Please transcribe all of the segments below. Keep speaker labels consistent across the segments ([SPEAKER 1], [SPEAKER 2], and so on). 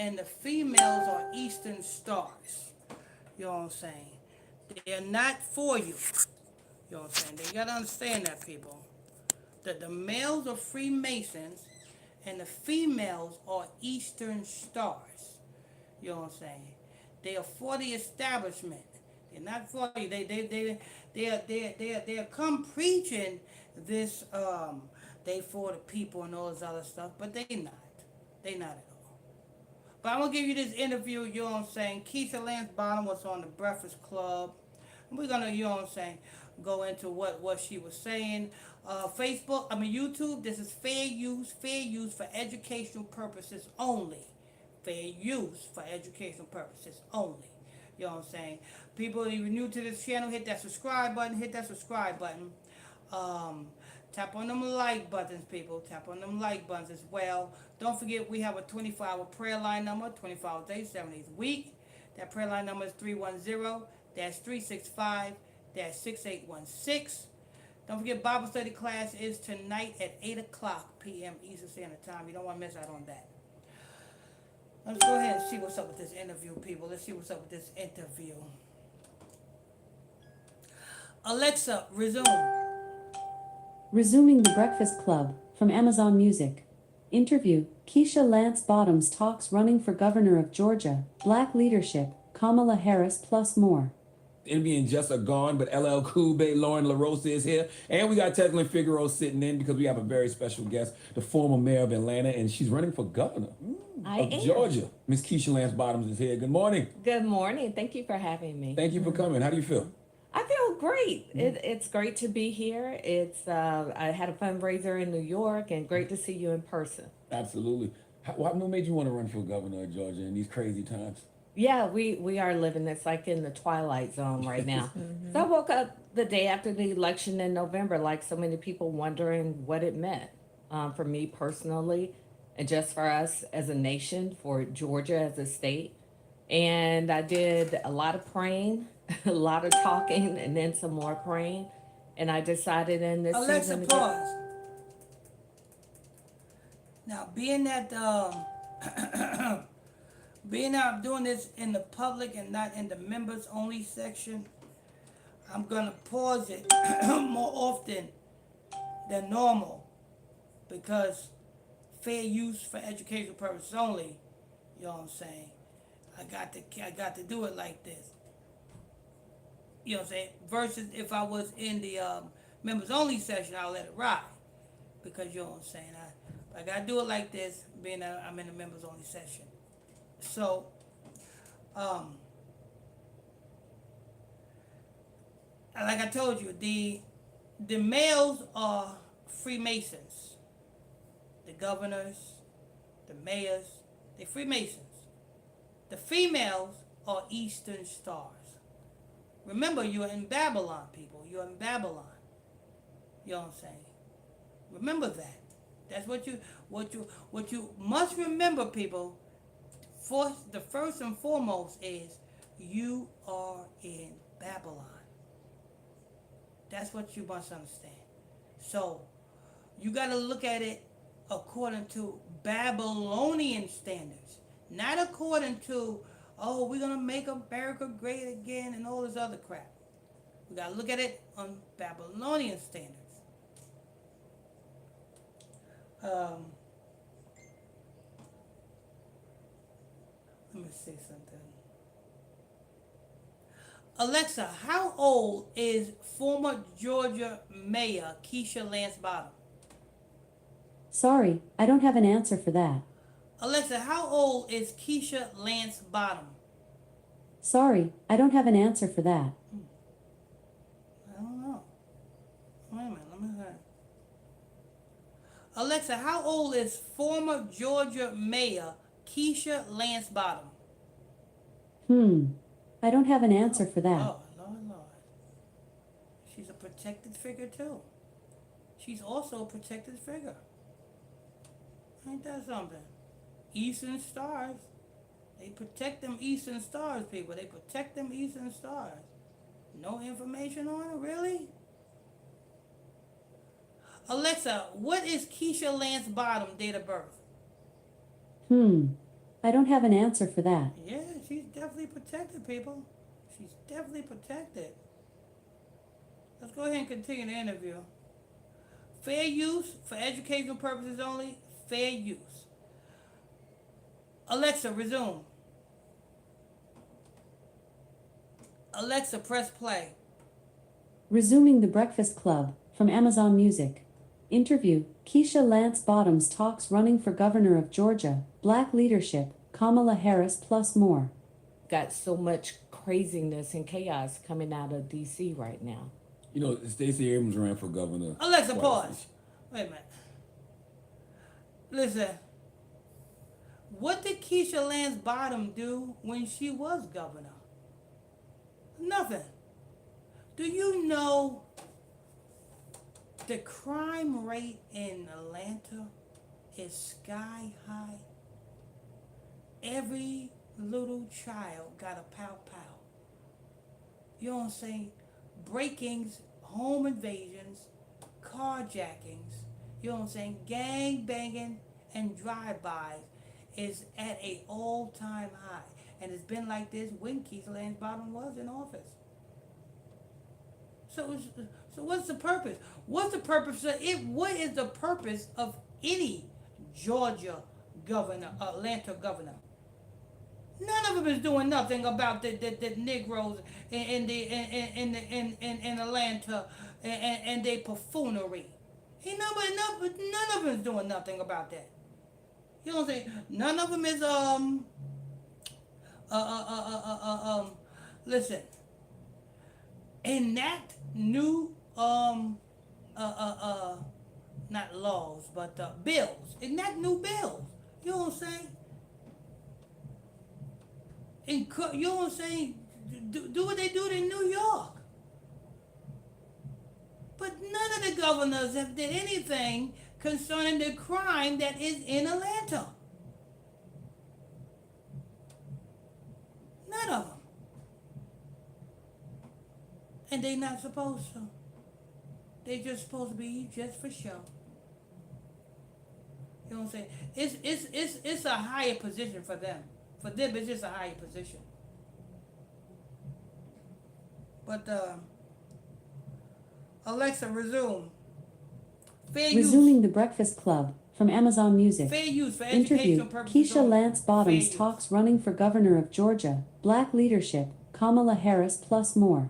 [SPEAKER 1] and the females are Eastern Stars. You know what I'm saying? They're not for you. You know what I'm saying? They gotta understand that, people. That the males are Freemasons and the females are Eastern Stars. You know what I'm saying? They are for the establishment. They're not for you. They come preaching this they for the people and all this other stuff, but they not. They not at all. But I'm gonna give you this interview, you know what I'm saying? Keisha Lance Bottom was on the Breakfast Club. We're gonna, you know what I'm saying, go into what she was saying. YouTube, this is fair use for educational purposes only. Fair use for educational purposes only. You know what I'm saying? People, if you're new to this channel, hit that subscribe button, Um, tap on them like buttons, people. Tap on them like buttons as well. Don't forget, we have a 24-hour prayer line number, 24 hours a day, 7 days a week. That prayer line number is 310-365-6816. Don't forget, Bible study class is tonight at 8 o'clock p.m. Eastern Standard Time. You don't want to miss out on that. Let's go ahead and see what's up with this interview, people. Let's see what's up with this interview. Alexa, resume.
[SPEAKER 2] Resuming the Breakfast Club, from Amazon Music. Interview, Keisha Lance Bottoms talks running for governor of Georgia, black leadership, Kamala Harris plus more.
[SPEAKER 3] Envy and Jess are gone, but LL Cool J, Lauren LaRosa is here. And we got Teslin Figueroa sitting in because we have a very special guest, the former mayor of Atlanta, and she's running for governor of Georgia. Miss Keisha Lance Bottoms is here. Good morning.
[SPEAKER 4] Good morning. Thank you for having me.
[SPEAKER 3] Thank you for coming. How do you feel?
[SPEAKER 4] I feel great. It's great to be here. I had a fundraiser in New York, and great to see you in person.
[SPEAKER 3] Absolutely. What made you want to run for governor of Georgia in these crazy times?
[SPEAKER 4] Yeah, we are living this like in the twilight zone right now. So I woke up the day after the election in November, like so many people, wondering what it meant for me personally, and just for us as a nation, for Georgia as a state. And I did a lot of praying, a lot of talking, and then some more praying. And I decided in this
[SPEAKER 1] Alexa,
[SPEAKER 4] season.
[SPEAKER 1] pause. Now, being that being out doing this in the public and not in the members only section, I'm gonna pause it more often than normal because fair use for educational purposes only. You know what I'm saying? I got to do it like this. You know what I'm saying? Versus if I was in the members only section, I'll let it ride because you know what I'm saying. I gotta do it like this, being that I'm in the members only section. So, like I told you, the males are Freemasons. The governors, the mayors, they're Freemasons. The females are Eastern Stars. Remember, you're in Babylon, people. You're in Babylon. You know what I'm saying? Remember that. That's what you must remember, people. The first and foremost is you are in Babylon. That's what you must understand. So you got to look at it according to Babylonian standards, not according to, oh, we're going to make America great again and all this other crap. We got to look at it on Babylonian standards. Let me see something. Alexa, how old is former Georgia Mayor Keisha Lance Bottom?
[SPEAKER 2] Sorry, I don't have an answer for that.
[SPEAKER 1] Alexa, how old is Keisha Lance Bottom?
[SPEAKER 2] Sorry, I don't have an answer for that.
[SPEAKER 1] I don't know. Wait a minute, let me hear. Alexa, how old is former Georgia Mayor Keisha Lance Bottom?
[SPEAKER 2] I don't have an answer for that.
[SPEAKER 1] Oh, Lord. She's a protected figure, too. She's also a protected figure. Ain't that something? Eastern Stars. They protect them Eastern Stars, people. They protect them Eastern Stars. No information on it, really? Alexa, what is Keisha Lance Bottom date of birth?
[SPEAKER 2] I don't have an answer for that.
[SPEAKER 1] Yeah, she's definitely protected, people. She's definitely protected. Let's go ahead and continue the interview. Fair use for educational purposes only. Fair use. Alexa, resume. Alexa, press play.
[SPEAKER 2] Resuming the Breakfast Club from Amazon Music. Interview, Keisha Lance Bottoms talks running for governor of Georgia, Black leadership, Kamala Harris plus more.
[SPEAKER 4] Got so much craziness and chaos coming out of D.C. right now.
[SPEAKER 3] You know, Stacey Abrams ran for governor.
[SPEAKER 1] Alexa,
[SPEAKER 3] twice.
[SPEAKER 1] pause. Wait a minute. Listen. What did Keisha Lance Bottom do when she was governor? Nothing. Do you know the crime rate in Atlanta is sky high? Every little child got a pow-pow. You know what I'm saying? Break-ins, home invasions, carjackings, you know what I'm saying? Gang banging and drive-bys is at a all-time high. And it's been like this when Keisha Lance Bottom was in office. So what's the purpose? What's the purpose of it? What is the purpose of any Georgia governor, Atlanta governor? None of them is doing nothing about the Negroes in Atlanta and their buffoonery. Ain't nobody, none of them is doing nothing about that. You know what I'm saying? None of them is listen. Enact new not laws but bills. Enact new bills. You know what I'm saying? You know what I'm saying? Do what they do in New York. But none of the governors have did anything concerning the crime that is in Atlanta. None of them. And they not supposed to. They just supposed to be just for show. You know what I'm saying? It's a higher position for them. For them, it's just a higher position. But Alexa, resume. Fair
[SPEAKER 2] Resuming
[SPEAKER 1] use.
[SPEAKER 2] the Breakfast Club from Amazon Music.
[SPEAKER 1] Fair use for
[SPEAKER 2] Interview,
[SPEAKER 1] educational purposes.
[SPEAKER 2] Keisha
[SPEAKER 1] only.
[SPEAKER 2] Lance Bottoms
[SPEAKER 1] Fair
[SPEAKER 2] talks
[SPEAKER 1] use.
[SPEAKER 2] running for governor of Georgia, Black leadership, Kamala Harris plus more.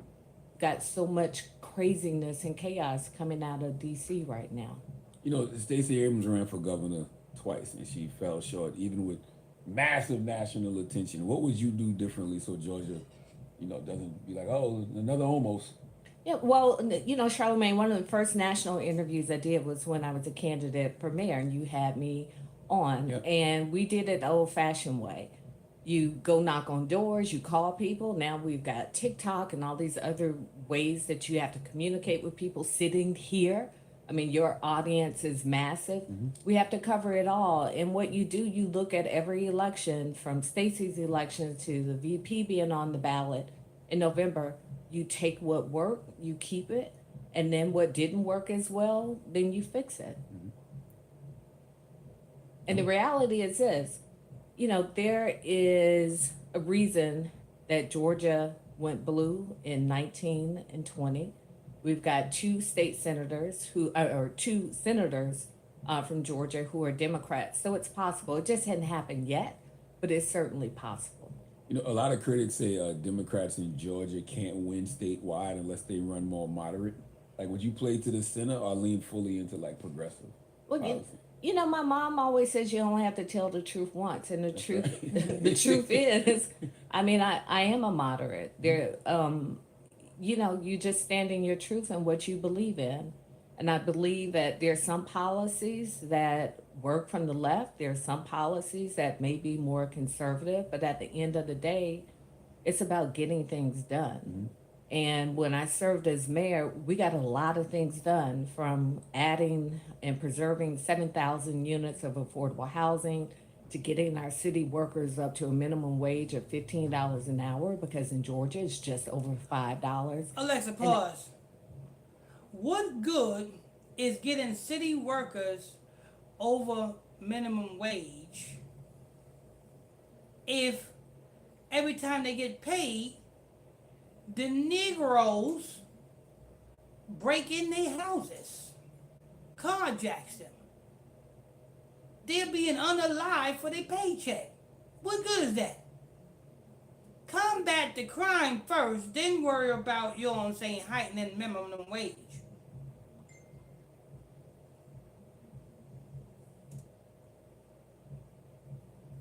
[SPEAKER 4] Got so much craziness and chaos coming out of D.C. right now.
[SPEAKER 3] You know, Stacey Abrams ran for governor twice, and she fell short, even with massive national attention. What would you do differently so Georgia, doesn't be like, oh, another almost?
[SPEAKER 4] Yeah, well, Charlamagne, one of the first national interviews I did was when I was a candidate for mayor, and you had me on,
[SPEAKER 3] Yep.
[SPEAKER 4] and we did it the old-fashioned way. You go knock on doors, you call people. Now we've got TikTok and all these other ways that you have to communicate with people sitting here. I mean, your audience is massive.
[SPEAKER 3] Mm-hmm.
[SPEAKER 4] We have to cover it all. And what you do, you look at every election, from Stacey's election to the VP being on the ballot in November. You take what worked, you keep it, and then what didn't work as well, then you fix it.
[SPEAKER 3] Mm-hmm.
[SPEAKER 4] And the reality is this, there is a reason that Georgia went blue in 19 and 20. We've got two senators from Georgia who are Democrats. So it's possible. It just hadn't happened yet, but it's certainly possible.
[SPEAKER 3] A lot of critics say Democrats in Georgia can't win statewide unless they run more moderate. Like, would you play to the center or lean fully into progressive
[SPEAKER 4] policy? My mom always says you only have to tell the truth once, and the
[SPEAKER 3] That's
[SPEAKER 4] truth,
[SPEAKER 3] right.
[SPEAKER 4] the truth is, I am a moderate. There, you just stand in your truth and what you believe in, and I believe that there's some policies that work from the left. There's some policies that may be more conservative, but at the end of the day, it's about getting things done.
[SPEAKER 3] Mm-hmm.
[SPEAKER 4] And when I served as mayor, we got a lot of things done, from adding and preserving 7,000 units of affordable housing to getting our city workers up to a minimum wage of $15 an hour, because in Georgia it's just over $5.
[SPEAKER 1] Alexa, pause. What good is getting city workers over minimum wage if every time they get paid, the Negroes break in their houses, carjacks them. They're being unalive for their paycheck. What good is that? Combat the crime first, then worry about, you know what I'm saying, heightening minimum wage.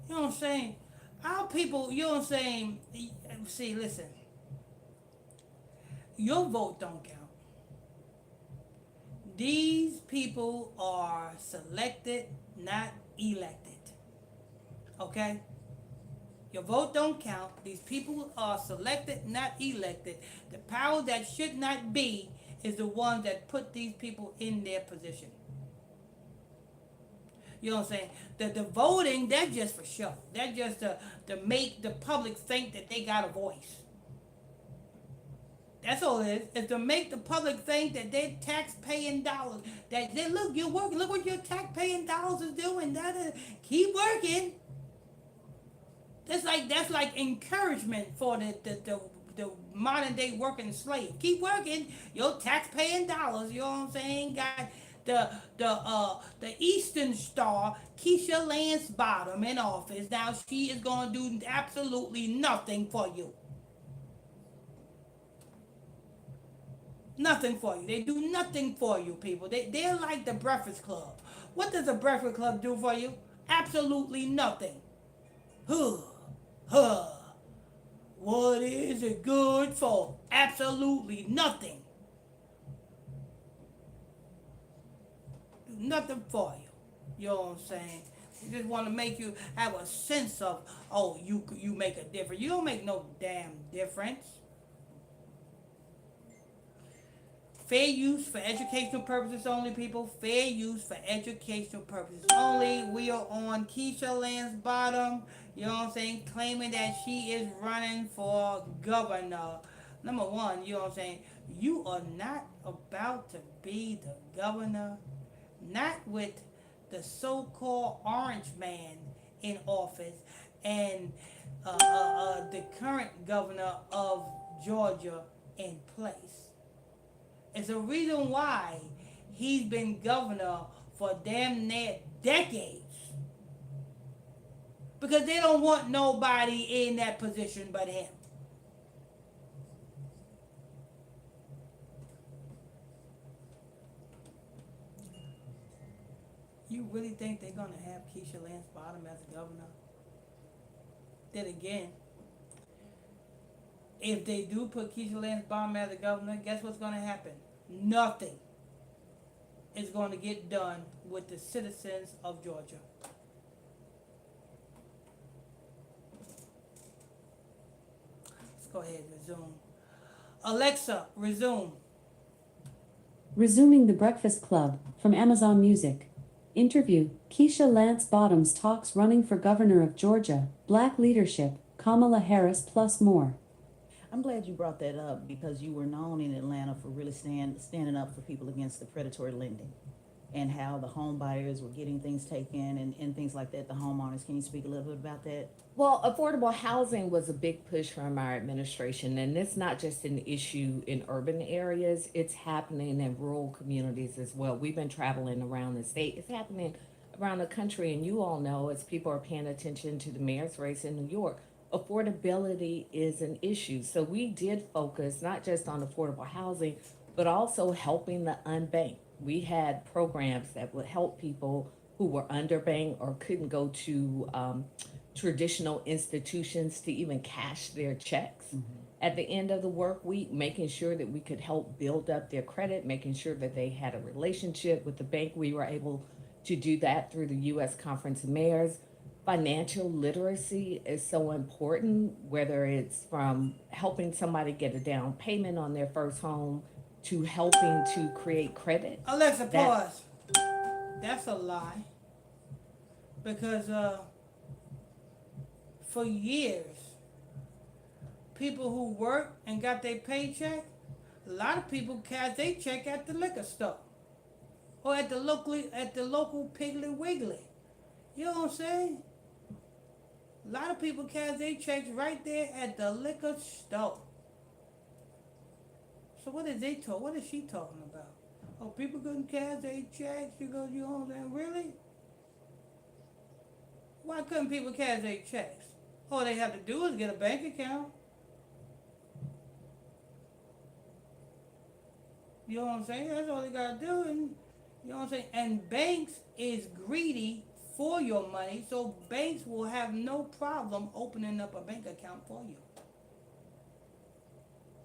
[SPEAKER 1] You know what I'm saying? Our people, you know what I'm saying? See, listen. Your vote don't count. These people are selected, not elected. Okay? Your vote don't count. These people are selected, not elected. The power that should not be is the one that put these people in their position. You know what I'm saying? The voting, that's just for show. That's just to make the public think that they got a voice. That's all it is. It's to make the public think that they're tax-paying dollars. That they look, you're working. Look what your tax-paying dollars is doing. That is, keep working. That's like encouragement for the modern day working slave. Keep working. Your tax-paying dollars. You know what I'm saying? Got the Eastern Star, Keisha Lance Bottom in office. Now she is gonna do absolutely nothing for you. Nothing for you. They do nothing for you, people. They're like the Breakfast Club. What does the Breakfast Club do for you? Absolutely nothing. What is it good for? Absolutely nothing. Nothing for you. You know what I'm saying? They just want to make you have a sense of, oh, you make a difference. You don't make no damn difference. Fair use for educational purposes only, people. Fair use for educational purposes only. We are on Keisha Lance Bottom, you know what I'm saying, claiming that she is running for governor. Number one, you know what I'm saying, you are not about to be the governor, not with the so-called orange man in office and the current governor of Georgia in place. It's a reason why he's been governor for damn near decades. Because they don't want nobody in that position but him. You really think they're going to have Keisha Lance Bottom as governor? Then again, if they do put Keisha Lance Bottom as a governor, guess what's going to happen? Nothing is going to get done with the citizens of Georgia. Let's go ahead and resume. Alexa, resume.
[SPEAKER 2] Resuming the Breakfast Club from Amazon Music. Interview, Keisha Lance Bottoms talks running for governor of Georgia, Black leadership, Kamala Harris plus more.
[SPEAKER 5] I'm glad you brought that up because you were known in Atlanta for really standing up for people against the predatory lending and how the home buyers were getting things taken and things like that, the homeowners. Can you speak a little bit about that?
[SPEAKER 4] Well, affordable housing was a big push from our administration, and it's not just an issue in urban areas, it's happening in rural communities as well. We've been traveling around the state. It's happening around the country, and you all know, as people are paying attention to the mayor's race in New York, affordability is an issue. So we did focus not just on affordable housing, but also helping the unbanked. We had programs that would help people who were underbanked or couldn't go to traditional institutions to even cash their checks. At the end of the work week, making sure that we could help build up their credit, making sure that they had a relationship with the bank. We were able to do that through the U.S. Conference of Mayors. Financial literacy is so important, whether it's from helping somebody get a down payment on their first home to helping to create credit.
[SPEAKER 1] Alexa, pause. That's a lie. Because for years, people who worked and got their paycheck, a lot of people cash their check at the liquor store or at the local Piggly Wiggly. You know what I'm saying? A lot of people cash their checks right there at the liquor store. So what is they talk? What is she talking about? Oh, people couldn't cash their checks because you own them. Really? Why couldn't people cash their checks? All they have to do is get a bank account. You know what I'm saying? That's all they gotta do, and you know what I'm saying. And banks is greedy for your money, so banks will have no problem opening up a bank account for you.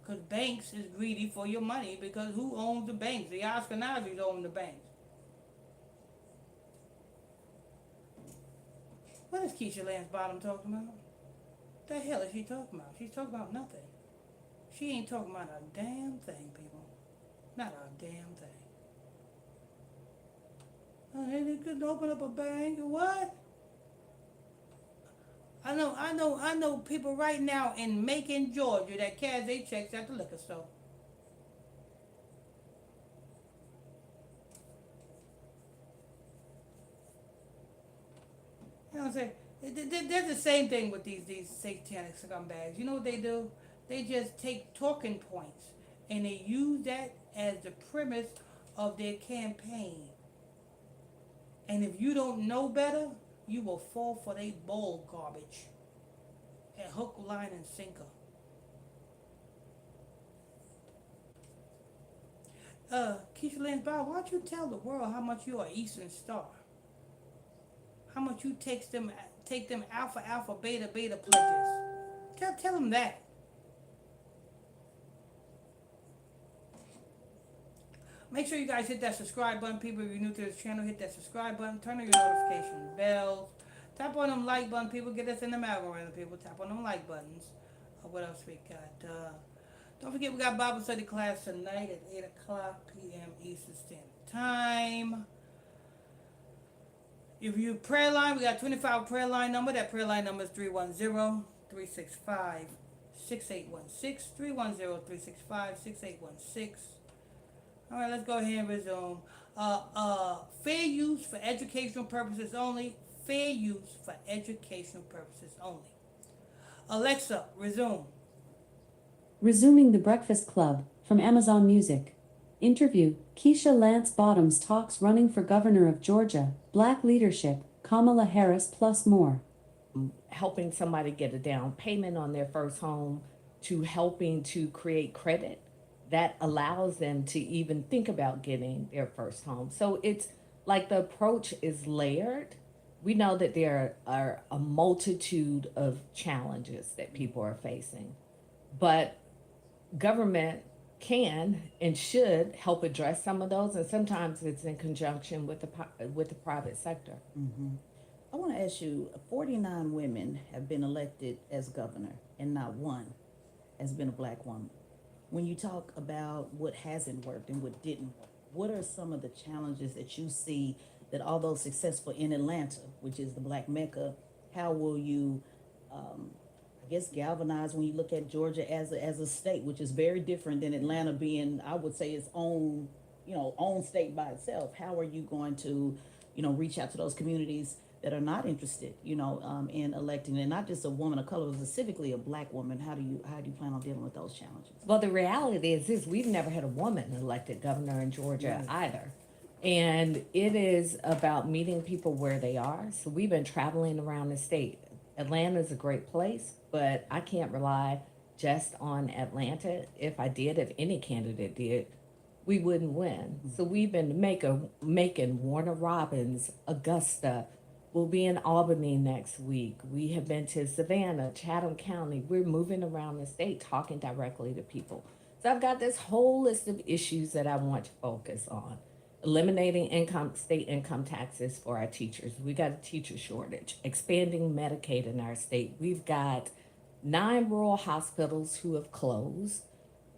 [SPEAKER 1] Because banks is greedy for your money, because who owns the banks? The Ashkenazis own the banks. What is Keisha Lance Bottom talking about? What the hell is she talking about? She's talking about nothing. She ain't talking about a damn thing, people. Not a damn thing. Oh, they couldn't open up a bank. What? I know people right now in Macon, Georgia that cash their checks at the liquor store. You know what I'm saying? They're the same thing with these satanic scumbags. You know what they do? They just take talking points and they use that as the premise of their campaign. And if you don't know better, you will fall for their bull garbage. And hook, line, and sinker. Keisha Lance Bob, why don't you tell the world how much you are Eastern Star? How much you take them alpha, alpha, beta, beta pledges. Tell them that. Make sure you guys hit that subscribe button. People, if you're new to this channel, hit that subscribe button. Turn on your notification bells. Tap on them like button. People, get us in the algorithm. People, tap on them like buttons. What else we got? Don't forget, we got Bible study class tonight at 8 o'clock p.m. Eastern Standard Time. If you prayer line, we got 25 prayer line number. That prayer line number is 310-365-6816. 310-365-6816. All right, let's go ahead and resume. Fair use for educational purposes only. Fair use for educational purposes only. Alexa, resume.
[SPEAKER 2] Resuming the Breakfast Club from Amazon Music. Interview, Keisha Lance Bottoms talks running for governor of Georgia, Black leadership, Kamala Harris plus more.
[SPEAKER 4] Helping somebody get a down payment on their first home to helping to create credit that allows them to even think about getting their first home. So it's like the approach is layered. We know that there are a multitude of challenges that people are facing, but government can and should help address some of those, and sometimes it's in conjunction with the private sector.
[SPEAKER 5] Mm-hmm. I want to ask you, 49 women have been elected as governor, and not one has been a Black woman. When you talk about what hasn't worked and what didn't work, what are some of the challenges that you see that, although successful in Atlanta, which is the Black Mecca, how will you, I guess, galvanize when you look at Georgia as a state, which is very different than Atlanta being, I would say, its own, own state by itself? How are you going to, reach out to those communities that are not interested, in electing, and not just a woman of color, but specifically a Black woman? How do you plan on dealing with those challenges?
[SPEAKER 4] Well, the reality is this: we've never had a woman elected governor in Georgia either. And it is about meeting people where they are. So we've been traveling around the state. Atlanta is a great place, but I can't rely just on Atlanta. If any candidate did, we wouldn't win. So we've been making Warner Robins, Augusta. We'll be in Albany next week. We have been to Savannah, Chatham County. We're moving around the state, talking directly to people. So I've got this whole list of issues that I want to focus on. Eliminating state income taxes for our teachers. We got a teacher shortage. Expanding Medicaid in our state. We've got 9 rural hospitals who have closed.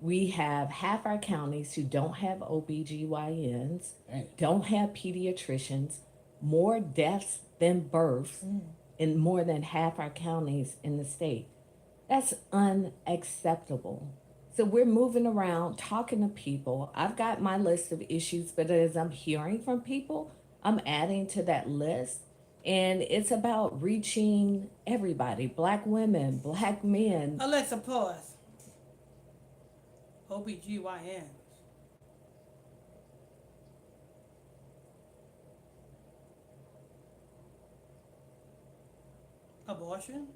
[SPEAKER 4] We have half our counties who don't have OBGYNs, don't have pediatricians, more deaths than births in more than half our counties in the state. That's unacceptable. So we're moving around, talking to people. I've got my list of issues, but as I'm hearing from people, I'm adding to that list. And it's about reaching everybody, black women, black men.
[SPEAKER 1] Alexa, pause. OBGYN. Abortion?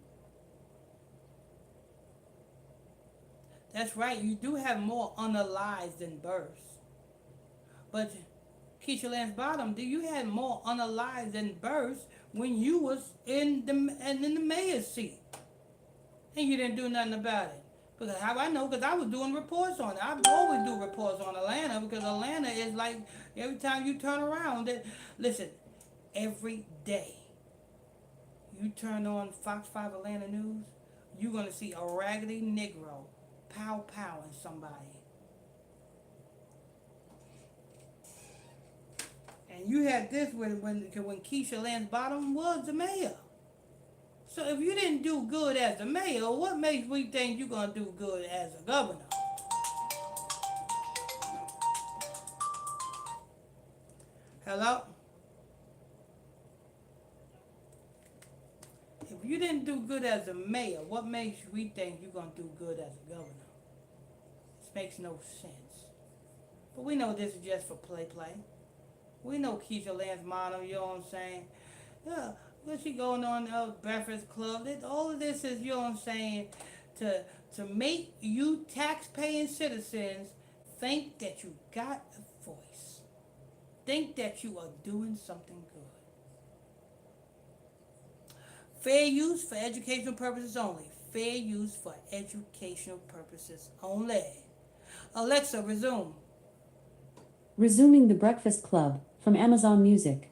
[SPEAKER 1] That's right, you do have more unalive than births. But Keisha Lance Bottom, do you had more unalive than births when you was in the mayor's seat? And you didn't do nothing about it. Because how I know, because I was doing reports on it. I always do reports on Atlanta because Atlanta is like every time you turn around. Listen, every day you turn on Fox 5 Atlanta News, you're going to see a raggedy Negro pow-powing somebody. And you had this when Keisha Lance Bottom was the mayor. So if you didn't do good as the mayor, what makes we think you're going to do good as a governor? Hello? If you didn't do good as a mayor, what makes we think you're going to do good as a governor? This makes no sense. But we know this is just for play. We know Keisha Lance Bottom, you know what I'm saying? Yeah. What's she going on the Breakfast Club? All of this is, you know what I'm saying, to make you tax-paying citizens think that you got a voice. Think that you are doing something good. Fair use for educational purposes only. Fair use for educational purposes only. Alexa, resume.
[SPEAKER 2] Resuming the Breakfast Club from Amazon Music.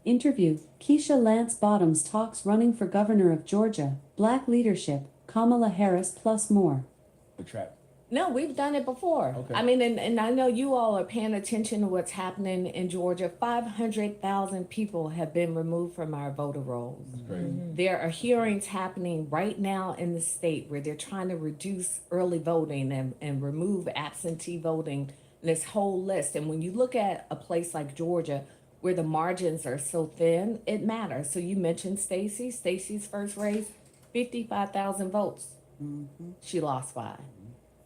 [SPEAKER 2] Interview, Keisha Lance Bottoms talks running for governor of Georgia, black leadership, Kamala Harris plus more.
[SPEAKER 3] The trap.
[SPEAKER 4] No, we've done it before.
[SPEAKER 3] Okay.
[SPEAKER 4] I mean, and I know you all are paying attention to what's happening in Georgia. 500,000 people have been removed from our voter rolls.
[SPEAKER 3] That's crazy.
[SPEAKER 4] There are hearings happening right now in the state where they're trying to reduce early voting and remove absentee voting, this whole list. And when you look at a place like Georgia, where the margins are so thin, it matters. So you mentioned Stacey. Stacey's first race, 55,000 votes. She lost by.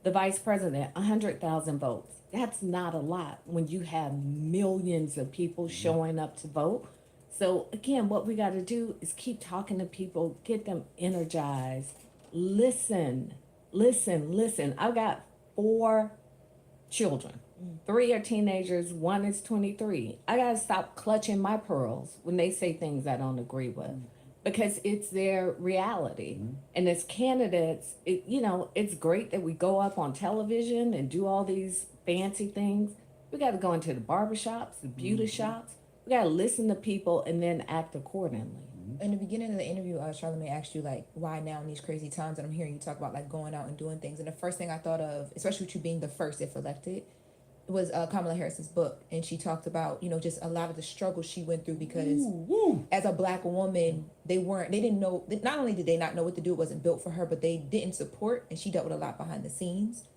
[SPEAKER 4] The vice president, 100,000 votes. That's not a lot when you have millions of people showing up to vote. So again, what we got to do is keep talking to people, get them energized. Listen. I've got 4 children. 3 are teenagers, 1 is 23. I gotta stop clutching my pearls when they say things I don't agree with, because it's their reality. And as candidates, it's great that we go up on television and do all these fancy things. We gotta go into the barbershops, the beauty shops. We gotta listen to people and then act accordingly.
[SPEAKER 6] In the beginning of the interview, Charlamagne asked you like why now in these crazy times, and I'm hearing you talk about like going out and doing things. And the first thing I thought of, especially with you being the first if elected, was Kamala Harris's book, and she talked about just a lot of the struggles she went through because as a black woman they didn't know, not only did they not know what to do, it wasn't built for her, but they didn't support, and she dealt with a lot behind the scenes.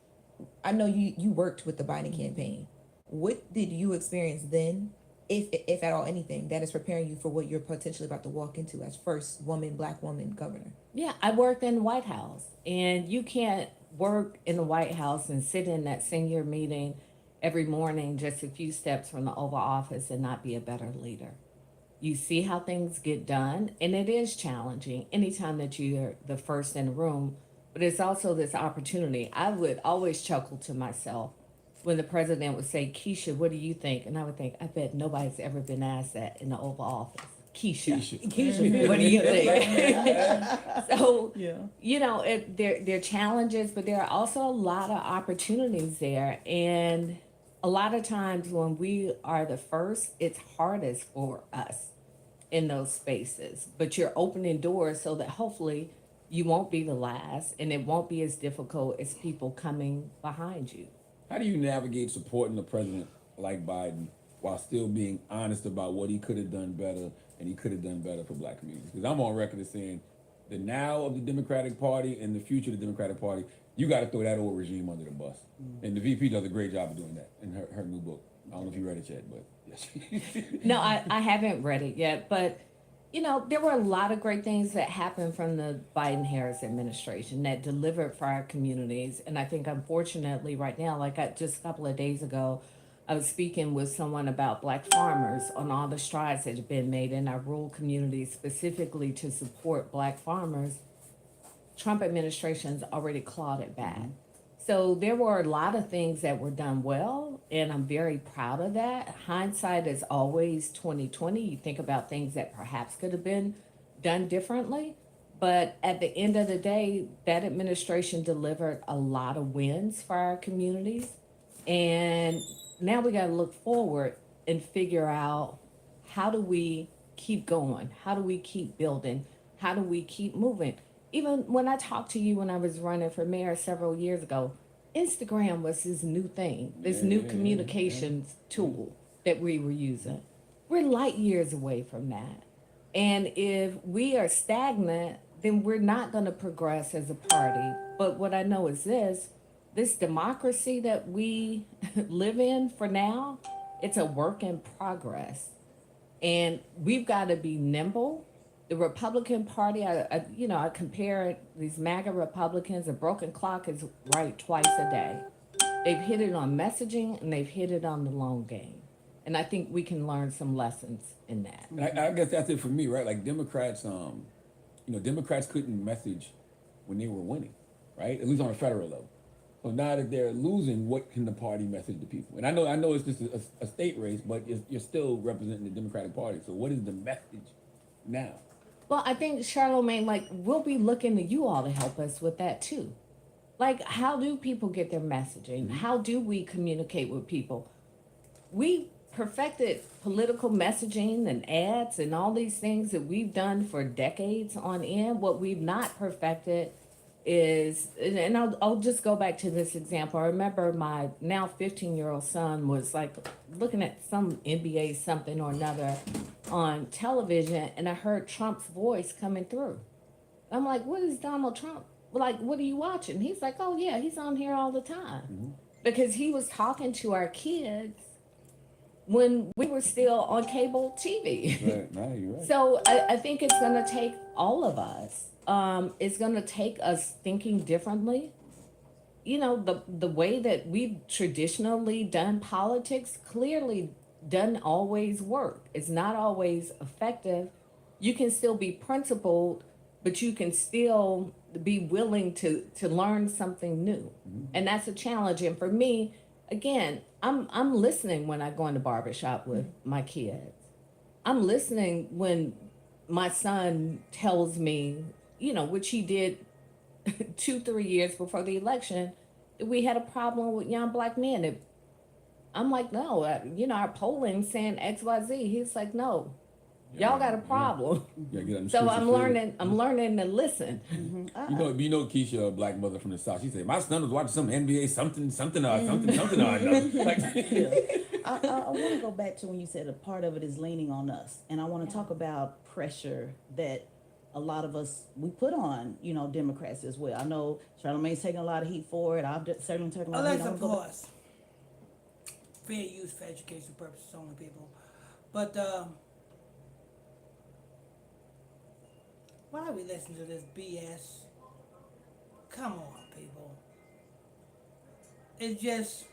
[SPEAKER 6] I know you worked with the Biden campaign. What did you experience then, if at all anything, that is preparing you for what you're potentially about to walk into as first black woman governor?
[SPEAKER 4] Yeah, I worked in the White House, and you can't work in the White House and sit in that senior meeting every morning just a few steps from the Oval Office and not be a better leader. You see how things get done, and it is challenging anytime that you're the first in the room, but it's also this opportunity. I would always chuckle to myself when the president would say, Keisha, what do you think? And I would think, I bet nobody's ever been asked that in the Oval Office. Keisha, what do you think? So, there are challenges, but there are also a lot of opportunities there. And a lot of times when we are the first, it's hardest for us in those spaces. But you're opening doors so that hopefully you won't be the last, and it won't be as difficult as people coming behind you.
[SPEAKER 3] How do you navigate supporting a president like Biden while still being honest about what he could have done better, and he could have done better for black communities? Because I'm on record as saying the now of the Democratic Party and the future of the Democratic Party, you got to throw that old regime under the bus. And the VP does a great job of doing that in her new book. I don't know if you read it yet, but yes.
[SPEAKER 4] No, I haven't read it yet, but There were a lot of great things that happened from the Biden Harris administration that delivered for our communities. And I think, unfortunately, right now, like just a couple of days ago, I was speaking with someone about Black farmers on all the strides that have been made in our rural communities, specifically to support Black farmers. Trump administration's already clawed it back. So there were a lot of things that were done well, and I'm very proud of that. Hindsight is always 2020. You think about things that perhaps could have been done differently, but at the end of the day, that administration delivered a lot of wins for our communities. And now we got to look forward and figure out, how do we keep going? How do we keep building? How do we keep moving? Even when I talked to you when I was running for mayor several years ago, Instagram was this new thing, this new communications tool that we were using. We're light years away from that. And if we are stagnant, then we're not going to progress as a party. But what I know is this democracy that we live in for now, it's a work in progress. And we've got to be nimble. The Republican Party, I compare these MAGA Republicans. A broken clock is right twice a day. They've hit it on messaging and they've hit it on the long game. And I think we can learn some lessons in that.
[SPEAKER 3] I guess that's it for me, right? Like Democrats, Democrats couldn't message when they were winning, right? At least on a federal level. So now that they're losing, what can the party message to people? And I know it's just a state race, but you're still representing the Democratic Party. So what is the message now?
[SPEAKER 4] Well, I think, Charlemagne, we'll be looking to you all to help us with that too. How do people get their messaging? How do we communicate with people? We perfected political messaging and ads and all these things that we've done for decades on end. What we've not perfected is, and I'll just go back to this example. I remember my now 15-year-old son was looking at some NBA something or another on television, and I heard Trump's voice coming through. I'm like, what is Donald Trump? What are you watching? He's like, oh yeah, he's on here all the time. Because he was talking to our kids when we were still on cable TV.
[SPEAKER 3] Right, no, you're right.
[SPEAKER 4] So I think it's going to take all of us. It's going to take us thinking differently. The way that we've traditionally done politics clearly doesn't always work. It's not always effective. You can still be principled, but you can still be willing to learn something new. And that's a challenge. And for me, again, I'm listening when I go in the barbershop with my kids. I'm listening when my son tells me, which he did 2-3 years before the election, we had a problem with young Black men. I'm like, no, our polling saying XYZ. He's like, no, y'all got a problem. So I'm learning to listen.
[SPEAKER 3] You know, Keisha, a Black mother from the South. She said, my son was watching some NBA something or another.
[SPEAKER 5] I want to go back to when you said a part of it is leaning on us, and I want to talk about pressure that a lot of us we put on, Democrats as well. I know Charlemagne's taking a lot of heat for it. I've certainly taken a lot of heat.
[SPEAKER 1] Let's pause. Fair use for education purposes only, people. But why are we listening to this BS? Come on, people. It's just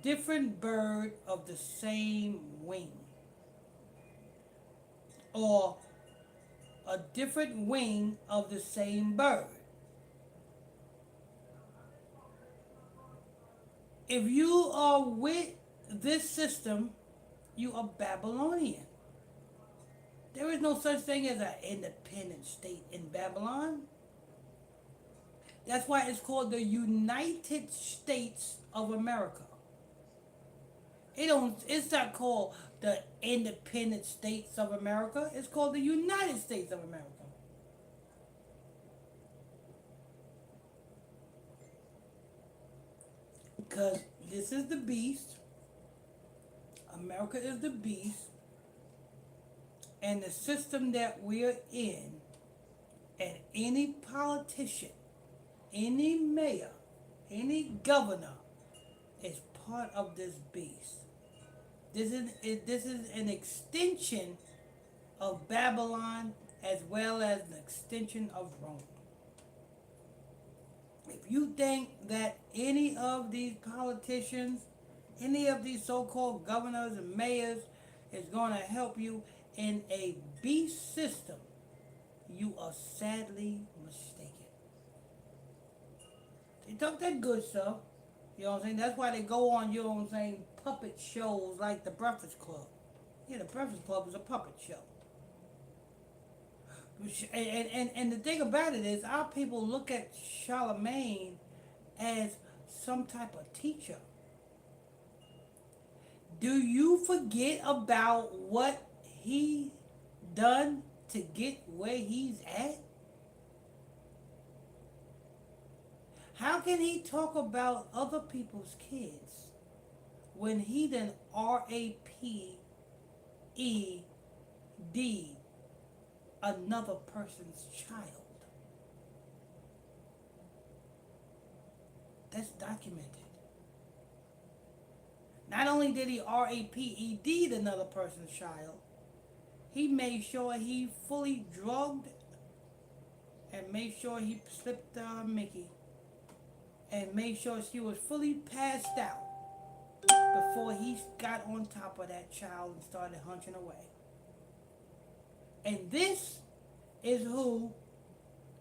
[SPEAKER 1] different bird of the same wing, or a different wing of the same bird. If you are with this system, you are Babylonian. There is no such thing as an independent state in Babylon. That's why it's called the United States of America. It's not called the Independent States of America. It's called the United States of America. Because this is the beast. America is the beast. And the system that we're in, and any politician, any mayor, any governor is part of this beast. This is an extension of Babylon as well as an extension of Rome. If you think that any of these politicians, any of these so-called governors and mayors is going to help you in a beast system, you are sadly mistaken. They talk that good stuff. You know what I'm saying? That's why they go on, you know what I'm saying, puppet shows like the Breakfast Club. Yeah, the Breakfast Club is a puppet show. And the thing about it is, our people look at Charlemagne as some type of teacher. Do you forget about what he done to get where he's at? How can he talk about other people's kids when he done raped another person's child? That's documented. Not only did he raped another person's child, he made sure he fully drugged and made sure he slipped Mickey and made sure she was fully passed out before he got on top of that child and started hunching away. And this is who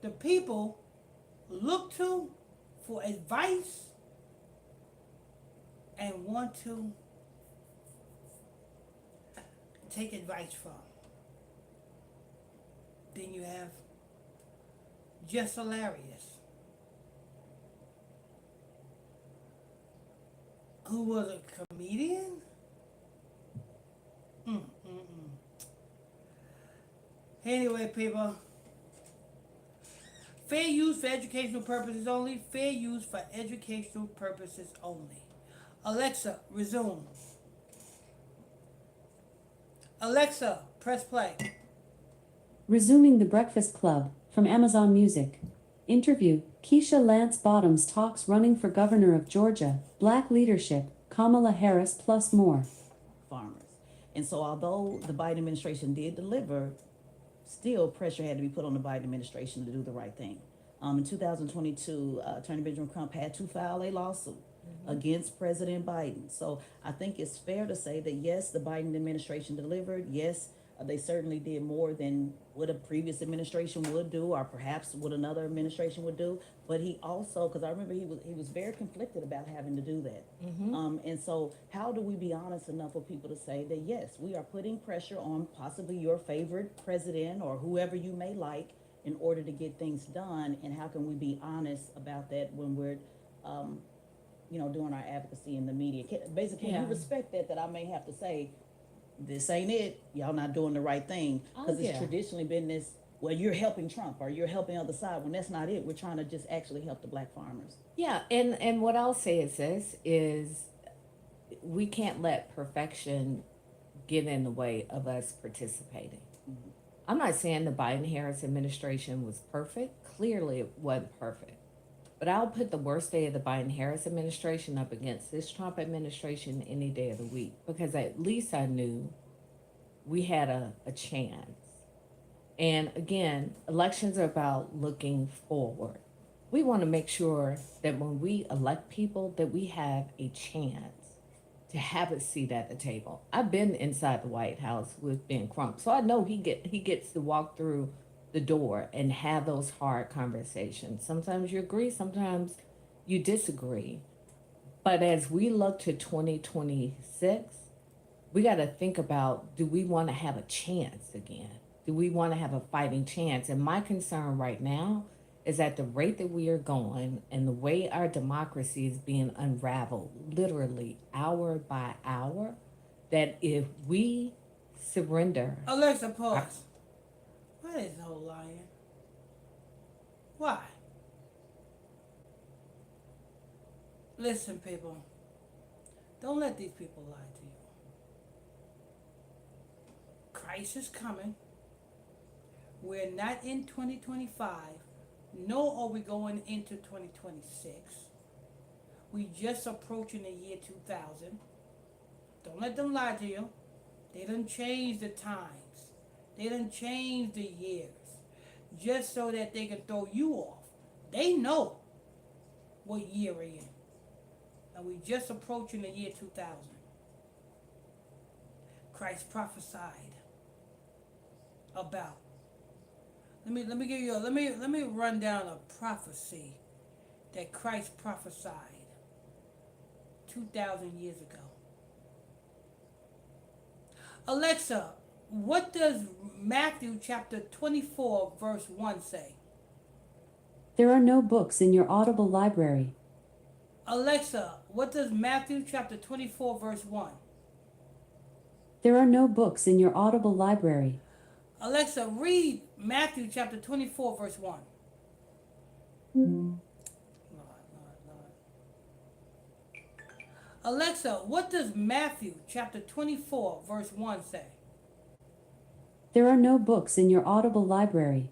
[SPEAKER 1] the people look to for advice and want to take advice from. Then you have Just Hilarious, who was a comedian. Anyway, people, fair use for educational purposes only. Fair use for educational purposes only. Alexa, resume. Alexa, press play.
[SPEAKER 2] Resuming the Breakfast Club, from Amazon Music. Interview, Keisha Lance Bottoms talks running for governor of Georgia, Black leadership, Kamala Harris plus more.
[SPEAKER 5] Farmers. And so although the Biden administration did deliver, still pressure had to be put on the Biden administration to do the right thing. In 2022, Attorney Benjamin Crump had to file a lawsuit against President Biden. So I think it's fair to say that yes, the Biden administration delivered. Yes, they certainly did more than what a previous administration would do, or perhaps what another administration would do. But he also, because I remember he was very conflicted about having to do that. And so how do we be honest enough for people to say that yes, we are putting pressure on possibly your favorite president or whoever you may like in order to get things done, and how can we be honest about that when we're doing our advocacy in the media? Basically, can you respect that I may have to say, this ain't it, y'all not doing the right thing, because it's traditionally been this, well, you're helping Trump or you're helping the other side, when that's not it. We're trying to just actually help the Black farmers.
[SPEAKER 4] Yeah, and what I'll say is this, is we can't let perfection get in the way of us participating. I'm not saying the Biden-Harris administration was perfect. Clearly it wasn't perfect. But I'll put the worst day of the Biden-Harris administration up against this Trump administration any day of the week, because at least I knew we had a chance. And again, elections are about looking forward. We want to make sure that when we elect people, that we have a chance to have a seat at the table. I've been inside the White House with Ben Crump, so I know he gets to walk through the door and have those hard conversations. Sometimes you agree, sometimes you disagree. But as we look to 2026, we got to think about, do we want to have a chance again? Do we want to have a fighting chance? And my concern right now is at the rate that we are going and the way our democracy is being unraveled, literally hour by hour, that if we surrender...
[SPEAKER 1] Alexa, pause. Why is the whole lying? Why? Listen, people. Don't let these people lie to you. Christ is coming. We're not in 2025, nor are we going into 2026. We just approaching the year 2000. Don't let them lie to you. They done changed the times. They done changed the years just so that they can throw you off. They know what year we're in. And we just approaching the year 2000. Christ prophesied about. Let me give you let me run down a prophecy that Christ prophesied 2,000 years ago. Alexa, what does Matthew chapter 24 verse 1 say?
[SPEAKER 2] There are no books in your Audible library.
[SPEAKER 1] Alexa, what does Matthew chapter 24 verse 1?
[SPEAKER 2] There are no books in your Audible library.
[SPEAKER 1] Alexa, read Matthew chapter 24 verse 1. Lord. Alexa, what does Matthew chapter 24 verse 1 say?
[SPEAKER 2] There are no books in your Audible library.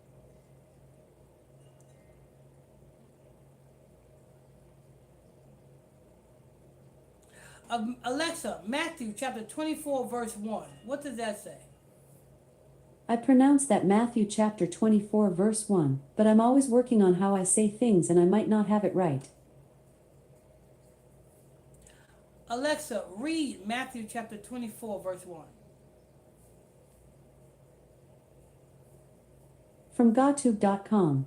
[SPEAKER 1] Alexa, Matthew chapter 24 verse 1. What does that say?
[SPEAKER 2] I pronounce that Matthew chapter 24 verse 1, but I'm always working on how I say things and I might not have it right.
[SPEAKER 1] Alexa, read Matthew chapter 24 verse 1.
[SPEAKER 2] From GodTube.com.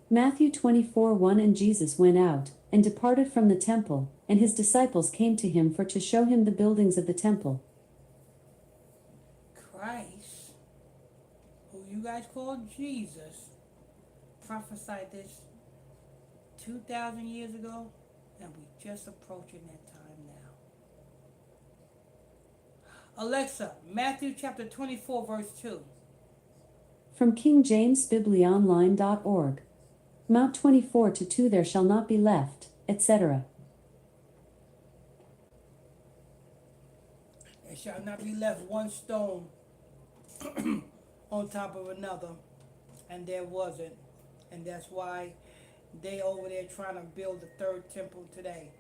[SPEAKER 2] Matthew 24:1 And Jesus went out, and departed from the temple, and his disciples came to him for to show him the buildings of the temple.
[SPEAKER 1] Christ, who you guys call Jesus, prophesied this 2,000 years ago, and we just approaching that time now. Alexa, Matthew chapter 24 verse 2.
[SPEAKER 2] From KingJamesBibleOnline.org. Mount 24:2 There shall not be left, etc.
[SPEAKER 1] There shall not be left one stone on top of another, and there wasn't. And that's why they over there trying to build the third temple today.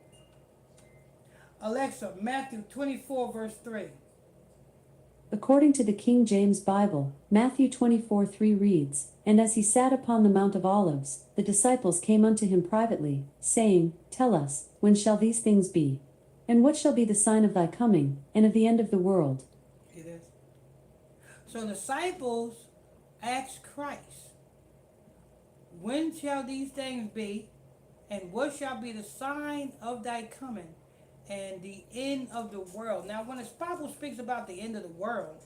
[SPEAKER 1] Alexa, Matthew 24 verse 3.
[SPEAKER 2] According to the King James Bible, Matthew 24:3 reads, And as he sat upon the Mount of Olives, the disciples came unto him privately, saying, Tell us, when shall these things be? And what shall be the sign of thy coming, and of the end of the world?
[SPEAKER 1] See this? So disciples asked Christ, when shall these things be, and what shall be the sign of thy coming, and the end of the world? Now, when the Bible speaks about the end of the world,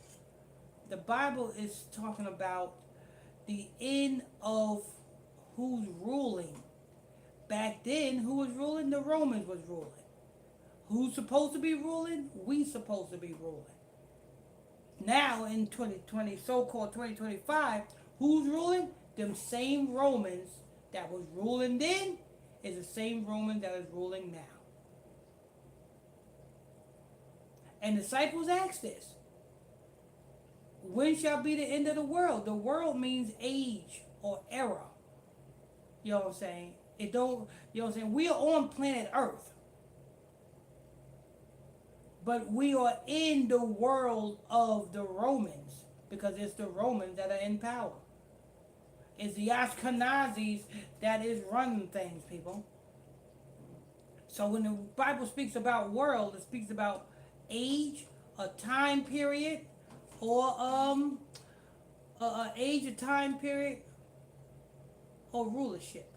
[SPEAKER 1] the Bible is talking about the end of who's ruling. Back then, who was ruling? The Romans was ruling. Who's supposed to be ruling? We supposed to be ruling. Now, in 2020, so-called 2025, who's ruling? Them same Romans that was ruling then is the same Roman that is ruling now. And disciples asked this. When shall be the end of the world? The world means age or era. You know what I'm saying? It don't, you know what I'm saying? We are on planet Earth. But we are in the world of the Romans, because it's the Romans that are in power. It's the Ashkenazis that is running things, people. So when the Bible speaks about world, it speaks about age, a time period, or age, a time period, or rulership.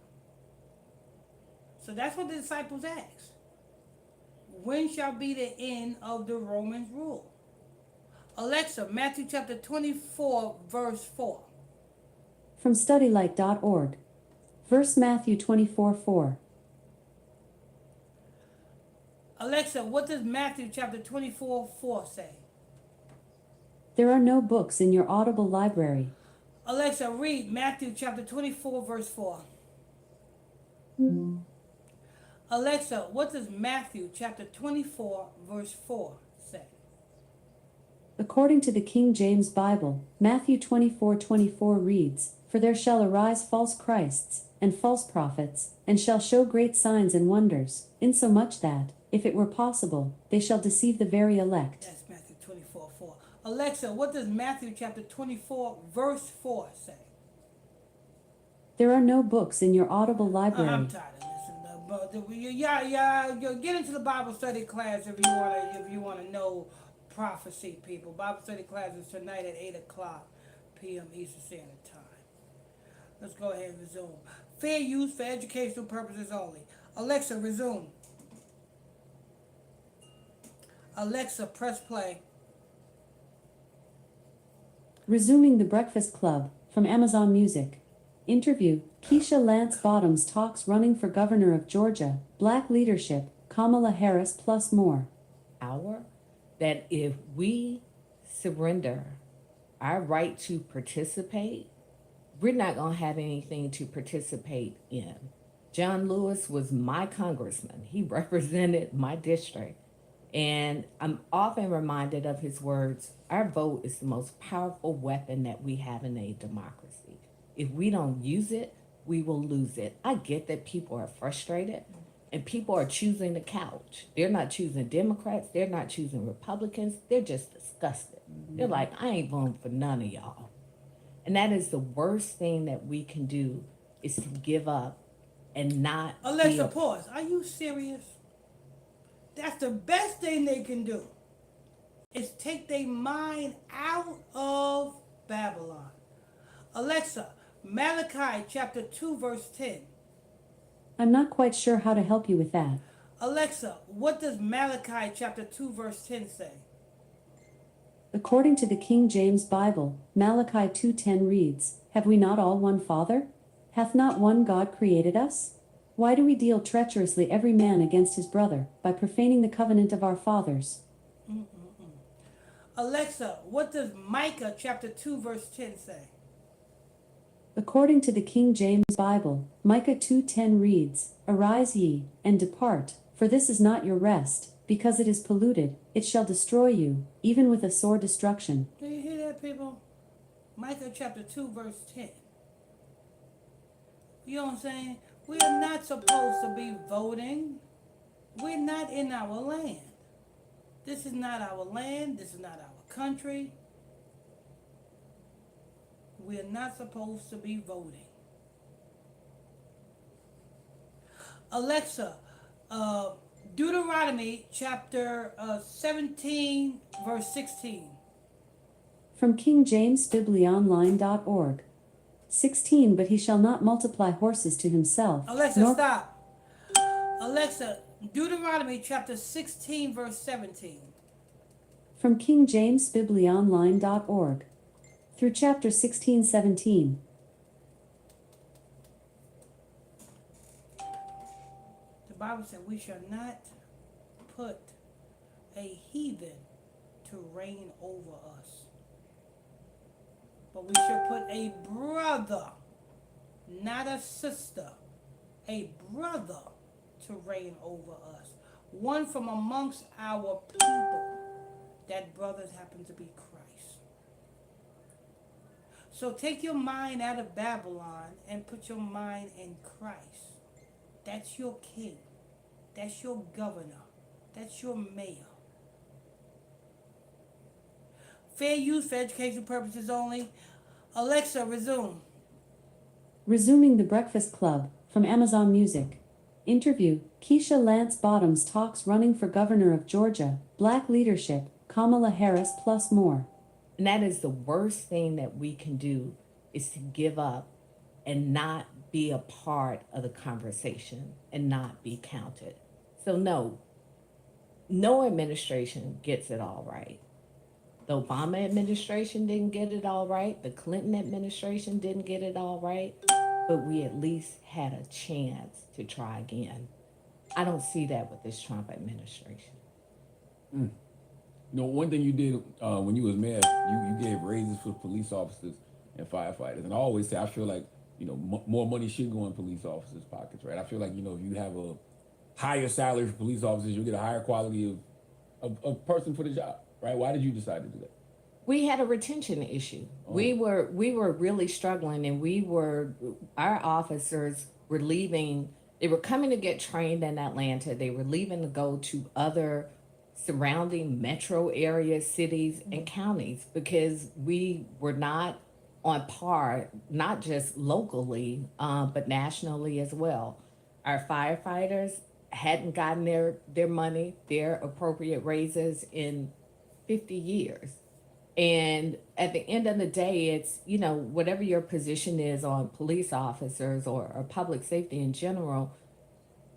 [SPEAKER 1] So that's what the disciples asked. When shall be the end of the Romans' rule? Alexa, Matthew chapter 24, verse 4.
[SPEAKER 2] From StudyLight.org. Verse Matthew 24:4.
[SPEAKER 1] Alexa, what does Matthew chapter 24, 4 say?
[SPEAKER 2] There are no books in your Audible library.
[SPEAKER 1] Alexa, read Matthew chapter 24, verse 4. Alexa, what does Matthew chapter 24, verse 4 say?
[SPEAKER 2] According to the King James Bible, Matthew 24:24 reads, For there shall arise false Christs, and false prophets, and shall show great signs and wonders, insomuch that, if it were possible, they shall deceive the very elect.
[SPEAKER 1] That's Matthew 24, 4. Alexa, what does Matthew chapter 24, verse 4 say?
[SPEAKER 2] There are no books in your Audible
[SPEAKER 1] I'm
[SPEAKER 2] library.
[SPEAKER 1] tired of listening to but you get into the Bible study class if you wanna know prophecy, people. Bible study class is tonight at 8 o'clock p.m. Eastern Standard Time. Let's go ahead and resume. Fair use for educational purposes only. Alexa, resume. Alexa, press play.
[SPEAKER 2] Resuming the Breakfast Club from Amazon Music. Interview, Keisha Lance Bottoms talks running for governor of Georgia, Black leadership, Kamala Harris plus more.
[SPEAKER 4] Power that if we surrender our right to participate, we're not going to have anything to participate in. John Lewis was my congressman. He represented my district. And I'm often reminded of his words, our vote is the most powerful weapon that we have in a democracy. If we don't use it, we will lose it. I get that people are frustrated and people are choosing the couch. They're not choosing Democrats. They're not choosing Republicans. They're just disgusted. They're like, I ain't voting for none of y'all. And that is the worst thing that we can do is to give up and not
[SPEAKER 1] Alexa, pause. Are you serious? That's the best thing they can do. Is take their mind out of Babylon. Alexa, Malachi chapter 2 verse 10.
[SPEAKER 2] I'm not quite sure how to help you with that.
[SPEAKER 1] Alexa, what does Malachi chapter 2 verse 10 say?
[SPEAKER 2] According to the King James Bible, Malachi 2:10 reads, Have we not all one Father? Hath not one God created us? Why do we deal treacherously every man against his brother, by profaning the covenant of our fathers?
[SPEAKER 1] Alexa, what does Micah chapter 2 verse 10 say?
[SPEAKER 2] According to the King James Bible, Micah 2:10 reads, Arise ye, and depart, for this is not your rest, because it is polluted, it shall destroy you, even with a sore destruction.
[SPEAKER 1] Do you hear that, people? Micah chapter 2 verse 10. You know what I'm saying? We are not supposed to be voting. We're not in our land. This is not our land. This is not our country. We're not supposed to be voting. Alexa, Deuteronomy chapter 17 verse 16.
[SPEAKER 2] From King James BibleOnline.org. 16 But he shall not multiply horses to himself.
[SPEAKER 1] Alexa, stop. Alexa, Deuteronomy chapter 16 verse 17.
[SPEAKER 2] From King James BibleOnline.org. Through chapter 16:17.
[SPEAKER 1] The Bible said we shall not put a heathen to reign over us. But we shall put a brother, not a sister, a brother to reign over us. One from amongst our people. That brother happens to be Christ. So take your mind out of Babylon and put your mind in Christ. That's your king. That's your governor. That's your mayor. Fair use for educational purposes only. Alexa, resume.
[SPEAKER 2] Resuming the Breakfast Club from Amazon Music. Interview, Keisha Lance Bottoms talks running for governor of Georgia, Black leadership, Kamala Harris plus more.
[SPEAKER 4] And that is the worst thing that we can do is to give up and not be a part of the conversation and not be counted. So no administration gets it all right. The Obama administration didn't get it all right. The Clinton administration didn't get it all right. But we at least had a chance to try again. I don't see that with this Trump administration.
[SPEAKER 3] You know, one thing you did when you was mayor, you gave raises for police officers and firefighters. And I always say, I feel like, you know, more money should go in police officers' pockets, right? I feel like, you know, if you have a higher salary for police officers, you'll get a higher quality of person for the job, right? Why did you decide to do that?
[SPEAKER 4] We had a retention issue.
[SPEAKER 3] Oh.
[SPEAKER 4] We were really struggling, and our officers were leaving. They were coming to get trained in Atlanta. They were leaving to go to other surrounding metro areas, cities, and counties because we were not on par, not just locally, but nationally as well. Our firefighters hadn't gotten their money, their appropriate raises in 50 years. And at the end of the day, it's, whatever your position is on police officers or public safety in general,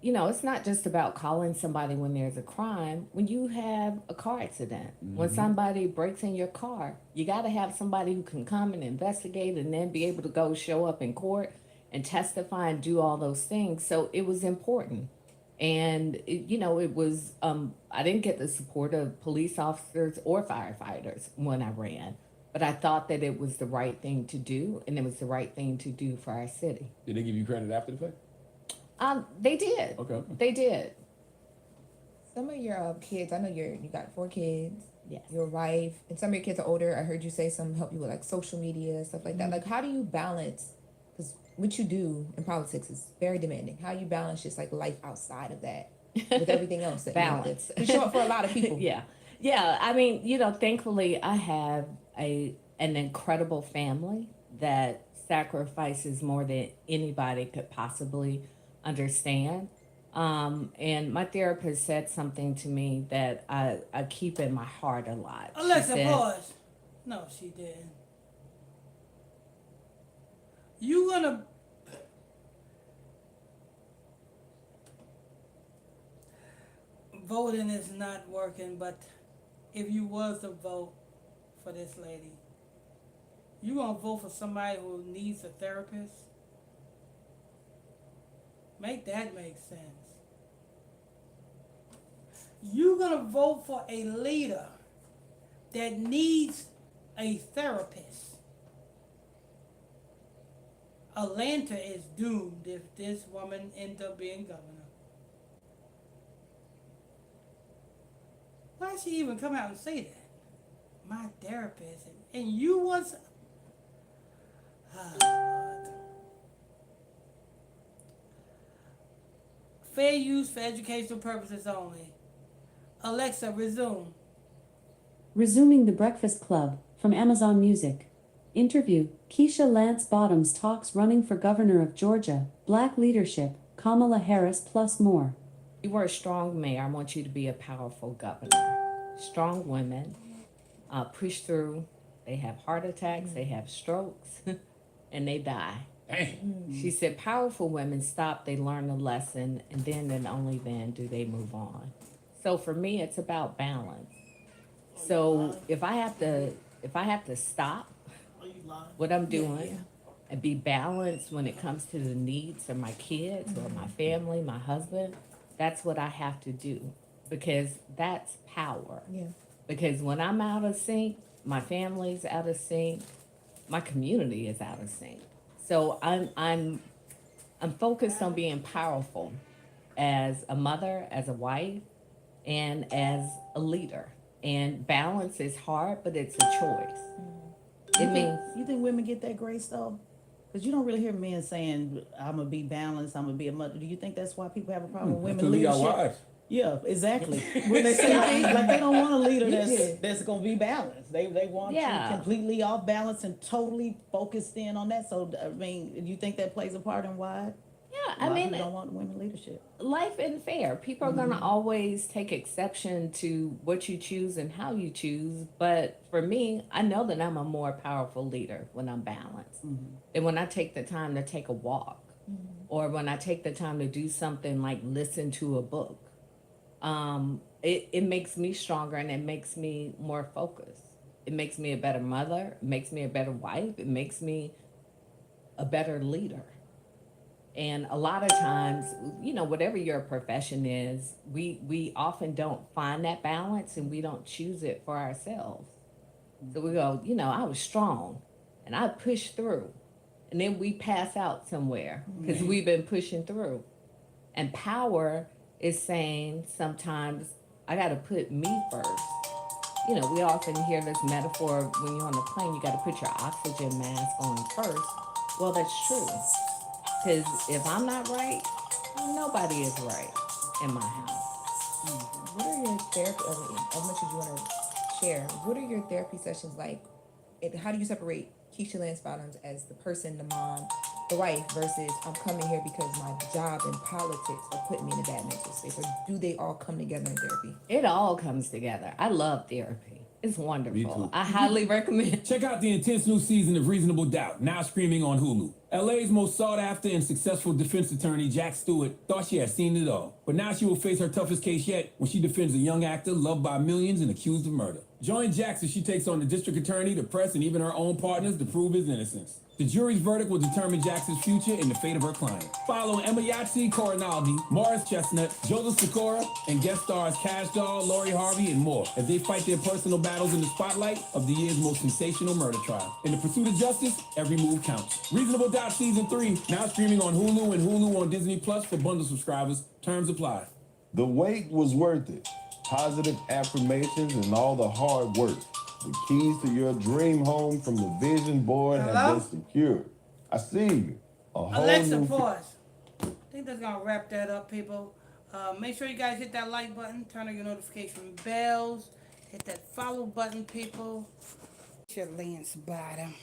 [SPEAKER 4] it's not just about calling somebody when there's a crime. When you have a car accident, when somebody breaks in your car, you got to have somebody who can come and investigate and then be able to go show up in court and testify and do all those things. So it was important. And, it was, I didn't get the support of police officers or firefighters when I ran. But I thought that it was the right thing to do, and it was the right thing to do for our city.
[SPEAKER 3] Did they give you credit after the fact?
[SPEAKER 4] They did.
[SPEAKER 3] Okay.
[SPEAKER 4] They did.
[SPEAKER 6] Some of your kids, I know you got 4 kids.
[SPEAKER 4] Yes.
[SPEAKER 6] Your wife, and some of your kids are older. I heard you say some help you with like social media, stuff like that. Like, how do you balance? Because what you do in politics is very demanding. How you balance just like life outside of that with everything else that
[SPEAKER 4] Balance.
[SPEAKER 6] You show up for a lot of people.
[SPEAKER 4] Yeah. I mean, thankfully I have an incredible family that sacrifices more than anybody could possibly understand. And my therapist said something to me that I keep in my heart a lot.
[SPEAKER 1] Alexa,
[SPEAKER 4] She said,
[SPEAKER 1] pause. No, she didn't. You gonna voting is not working, but if you was to vote for this lady, you gonna vote for somebody who needs a therapist? Make that make sense. You gonna vote for a leader that needs a therapist? Atlanta is doomed if this woman ends up being governor. Why she even come out and say that? My therapist, and you was. Lord. Fair use for educational purposes only. Alexa, resume.
[SPEAKER 2] Resuming the Breakfast Club from Amazon Music. Interview, Keisha Lance Bottoms talks running for governor of Georgia, Black leadership, Kamala Harris plus more.
[SPEAKER 4] You were a strong mayor. I want you to be a powerful governor. Strong women push through. They have heart attacks, they have strokes, and they die. She said, powerful women stop, they learn a lesson, and then and only then do they move on. So for me, it's about balance. So if I have to stop what I'm doing and be balanced when it comes to the needs of my kids or my family, my husband, that's what I have to do because that's power.
[SPEAKER 6] Yeah.
[SPEAKER 4] Because when I'm out of sync, my family's out of sync, my community is out of sync. So I'm focused on being powerful as a mother, as a wife, and as a leader. And balance is hard, but it's a choice. It means
[SPEAKER 5] You think women get that grace though? Because you don't really hear men saying, "I'm gonna be balanced. I'm gonna be a mother." Do you think that's why people have a problem with women
[SPEAKER 3] We got
[SPEAKER 5] leadership?
[SPEAKER 3] wives.
[SPEAKER 5] Yeah, exactly. When they say things like they don't want a leader that's gonna be balanced. They want you completely off balance and totally focused in on that. So I mean, do you think that plays a part in why?
[SPEAKER 4] I mean,
[SPEAKER 5] people don't want women leadership.
[SPEAKER 4] life isn't fair. People are gonna always take exception to what you choose and how you choose. But for me, I know that I'm a more powerful leader when I'm balanced. And when I take the time to take a walk, or when I take the time to do something like listen to a book, it makes me stronger and it makes me more focused. It makes me a better mother. It makes me a better wife. It makes me a better leader. And a lot of times, whatever your profession is, we often don't find that balance and we don't choose it for ourselves. So we go, I was strong and I pushed through. And then we pass out somewhere because we've been pushing through. And power is saying sometimes I got to put me first. We often hear this metaphor when you're on a plane, you got to put your oxygen mask on first. Well, that's true. Because if I'm not right, nobody is right in my house.
[SPEAKER 6] What are your therapy? As much as you want to share, what are your therapy sessions like? How do you separate Keisha Lance Bottoms as the person, the mom, the wife, versus I'm coming here because my job and politics are putting me in a bad mental space? Or do they all come together in therapy?
[SPEAKER 4] It all comes together. I love therapy. It's wonderful.
[SPEAKER 3] Me too.
[SPEAKER 4] I highly recommend.
[SPEAKER 3] Check out the intense new season of Reasonable Doubt, now streaming on Hulu. LA's most sought after and successful defense attorney, Jack Stewart, thought she had seen it all. But now she will face her toughest case yet when she defends a young actor loved by millions and accused of murder. Join Jax as she takes on the district attorney, the press, and even her own partners to prove his innocence. The jury's verdict will determine Jackson's future and the fate of her client. Follow Emma Yahtzee Corinaldi, Morris Chestnut, Joseph Sikora, and guest stars Cash Doll, Lori Harvey, and more as they fight their personal battles in the spotlight of the year's most sensational murder trial. In the pursuit of justice, every move counts. Reasonable Doubt Season 3, now streaming on Hulu and Hulu on Disney Plus for bundle subscribers. Terms apply.
[SPEAKER 7] The wait was worth it. Positive affirmations and all the hard work. The keys to your dream home from the vision board
[SPEAKER 1] Hello?
[SPEAKER 7] have been secured. I see you. A whole
[SPEAKER 1] Alexa,
[SPEAKER 7] new
[SPEAKER 1] pause. I think that's gonna wrap that up, people. Make sure you guys hit that like button, turn on your notification bells, hit that follow button, people. Your Lance Bottom.